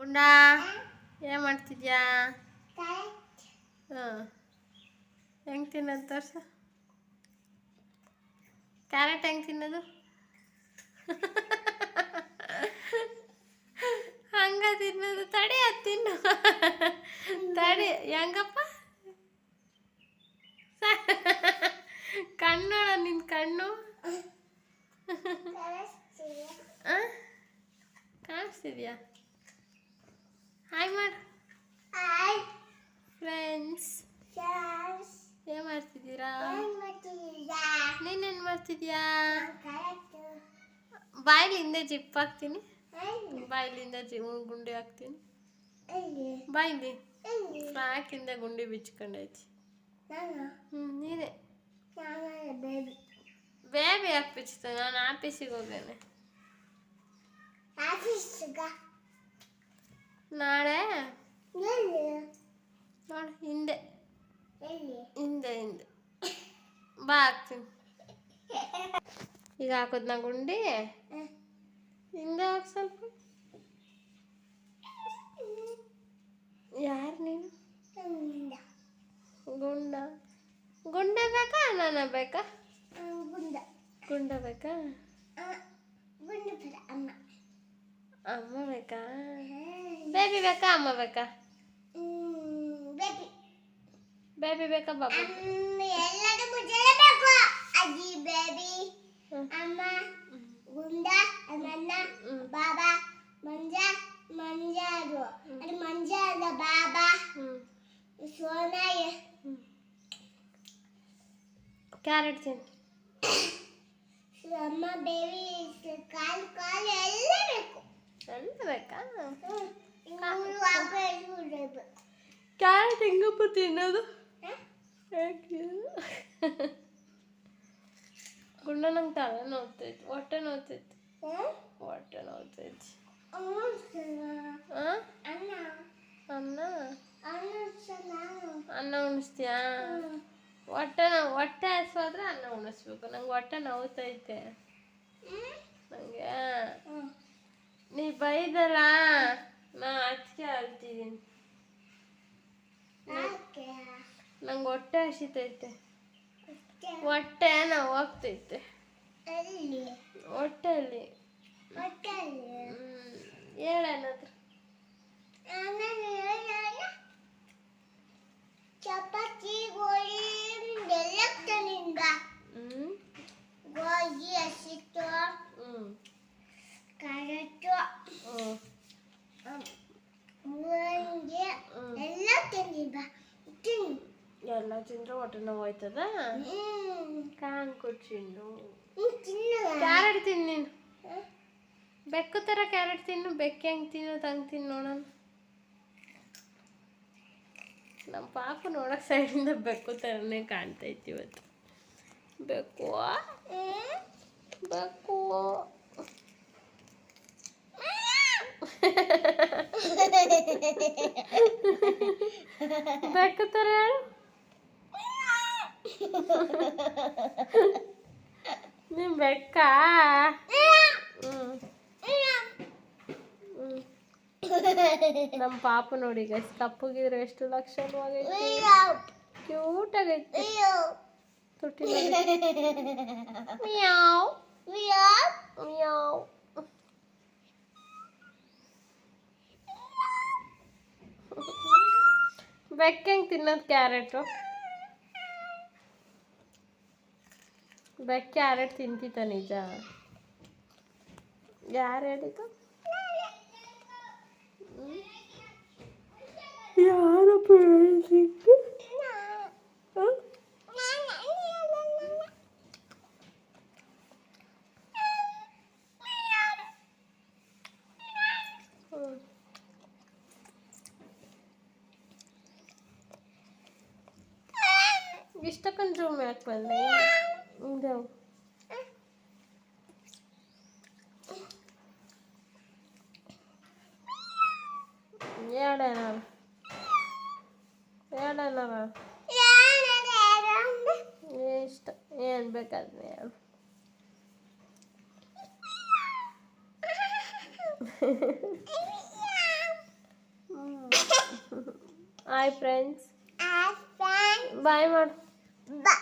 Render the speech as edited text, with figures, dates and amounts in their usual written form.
ಗುಂಡಾ ಏನು ಮಾಡ್ತಿದ್ಯಾ? ಹಾಂ, ಹೆಂಗೆ ತಿನ್ನೋದು ತೋರ್ಸು. ಕ್ಯಾರೆಟ್ ಹೆಂಗೆ ತಿನ್ನೋದು? ಹಂಗ ತಿನ್ನೋದು. ತಡಿ, ಅದು ತಿನ್ನು. ತಡಿ, ಹೆಂಗಪ್ಪ? ಕಣ್ಣೋಡ ನಿನ್ನ ಕಣ್ಣು ಕಾಣಿಸ್ತಿದ್ಯಾ? ಹಾಯ್ ಮಾಡು ಫ್ರೆಂಡ್ಸ್. ಏನು ಮಾಡ್ತಿದ್ದೀರಾ? ನೀನೇನು ಮಾಡ್ತಿದ್ಯಾ? ಬಾಯ್ಲಿಂದ ಜಿಪ್ ಹಾಕ್ತೀನಿ. ಬಾಯ್ಲಿಂದ ಗುಂಡಿ ಹಾಕ್ತೀನಿ. ಬಾಯ್ಲಿ ಫ್ರಾಕಿಂದ ಗುಂಡಿ ಬಿಚ್ಕೊಂಡೈತಿ. ನೀನೇ ಬೇಬಿ ಯಾಕೆ ಬಿಚ್ಚಿತು? ನಾನು ಆಫೀಸಿಗೆ ಹೋಗೇನೆ. ನಾಳೆ ನೋಡು, ಹಿಂದೆ ಹಿಂದೆ ಹಿಂದೆ ಬಾ ಹಾಕ್ತೀನಿ. ಈಗ ಹಾಕೋದು ನಾ ಗುಂಡಿ. ಹಿಂದೆ ಹಾಕಿ ಸ್ವಲ್ಪ. ಯಾರು ನೀನು? ಗುಂಡ ಗುಂಡ ಬೇಕಾ ಅನ್ನ ಬೇಕಾ? ಗುಂಡ ಬೇಕಾ? ಅಮ್ಮ ಬೇಕಾ? ಬೇಬಿ ಬೇಕಾ ಅಮ್ಮ ಬೇಕಾ? ಬೇಬಿ ಬೇಕಾ ಬಾಬು? ಅಮ್ಮ ಗುಂಡ ನನ್ನ ಬಾಬಾ ಮಂಜ ಮಂಜಾರು ಅದು ಮಂಜ ಅಲ್ಲ ಬಾಬಾ ಸೋನಾಯ. ಕ್ಯಾರೆಟ್ ತಿನ್ನು. ಅಮ್ಮ ಬೇಬಿ ಕಾಲು ಕಾಲು ಎಲ್ಲ ಬೇಕು. ಎಲ್ಲ ಬೇಕಾ? ಕ್ಯಾರೆಟ್ ಹೆಂಗಪ್ಪ ತಿನ್ನೋದು? ಗುಂಡ ನಂಗೆ ತಲೆ ನೋವ್ತೈತಿ, ಹೊಟ್ಟೆ ನೋವ್ತೈತಿ, ಹೊಟ್ಟೆ ನೋವ್ತೈತಿ. ಅನ್ನ ಅನ್ನ ಉಣಿಸ್ತೀಯಾ? ಹೊಟ್ಟೆ ಹಸ್ವಾದ್ರೆ ಅನ್ನ ಉಣಿಸ್ಬೇಕು. ನಂಗೆ ಹೊಟ್ಟೆ ನೋವ್ತೈತೆ. ನನಗೆ ನೀ ಬೈದಲ್ಲ, ನಾ ಅದಕ್ಕೆ ಅಳ್ತಿದ್ದೀನಿ. ನಂಗೆ ಹೊಟ್ಟೆ ಹಸಿತೈತೆ. ಹೊಟ್ಟೆ ನಾವು ಹೋಗ್ತೈತೆ. ಹೊಟ್ಟೆಯಲ್ಲಿ ಹೇಳೇನಾದ್ರು ಚಪಾತಿ ಗೋಳಿ ಎಲ್ಲ ತಂದಿದ್ದ. ಗೋಧಿ ಹಸಿಟ್ಟು ಕ್ಯಾರೆಟು ಮೂಲಂಗಿ ಎಲ್ಲ ತಂದಿದ್ದ. ಎಲ್ಲ ತಿಂದ್ರೆ ಹೊಟ್ಟೆ ನೋವು ಹೋಯ್ತದ? ಕಾಣ್ ಕೊಡ್ಸಿನ್ನು. ಕ್ಯಾರೆಟ್ ತಿನ್ನು ನೀನು. ಬೆಕ್ಕು ಥರ ಕ್ಯಾರೆಟ್ ತಿನ್ನು. ಬೆಕ್ಕೆ ಹೆಂಗೆ ತಿನ್ನೋದು ಹಂಗೆ ತಿನ್ನು ನೋಡೋಣ. ನಮ್ಮ ಪಾಪು ನೋಡೋಕೆ ಸೈಡಿಂದ ಬೆಕ್ಕು ಥರನೇ ಕಾಣ್ತೈತಿ ಇವತ್ತು. ಬೆಕ್ಕು ಬೆಕ್ಕು ಬೆಕ್ಕು ಥರ ಹೇಳು. ನೀನು ಬೆಕ್ಕಾ? ನಮ್ಮ ಪಾಪು ನೋಡಿ ಗೈಸ್, ಕಪ್ಪಗಿದ್ರೆ ಎಷ್ಟು ಲಕ್ಷಣವಾಗೈತಿ, ಕ್ಯೂಟ್ ಆಗೈತಿ. ತುಟಿ ಮಿಯಾವ್ ಮಿಯಾವ್. ಬೆಕ್ಕ ಹೆಂಗೆ ತಿನ್ನೋದು ಕ್ಯಾರೆಟು? ಬೆಕ್ಕ ಕ್ಯಾರೆಟ್ ತಿಂತಿತ್ತ ನಿಜ? ಯಾರು ಹೇಳಿದ್ದು? ಯಾರಪ್ಪ ಹೇಳಿದ್ದು? ಇಷ್ಟಕ್ಕೊಂದು ಜೂಮ್ ಯಾಕೆ ಬಂದೆ? ಇದು ಹೇಳೇನಾರ ಇಷ್ಟ ಏನು ಬೇಕಾದ್ರೆ ಹೇಳು. ಹಾಯ್ ಫ್ರೆಂಡ್ಸ್ ಫ್ಯಾನ್ ಬಾಯ್ ಮಾಡು. ಬಾ